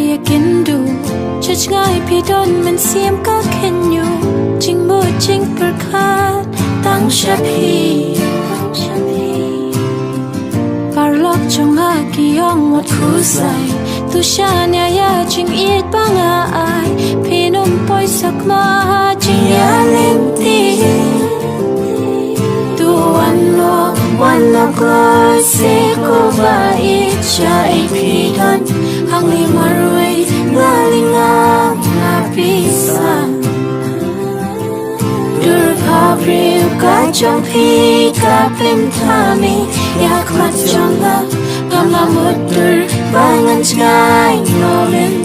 อยากกินดูจะง่ายพี่โดนมันเสียมก็เข็นอยู่จริงมูจริงประคาดตั้งชับพีปาลอกจงอากิยองหมดคู่ใส่ตุชาเนียาจริงอีดบังอาไอพี่นุ่มปล่อยสักมาจริงยาเล่นตีวันละก็เสกบาอีชาไอพี่ดันหังลิมารวยงาลิงาพิสังดูภาพริวกาจงพี่กาเป็นทามีอยากมัดจงละกำลังมุดดูบางอันใจโนเล่น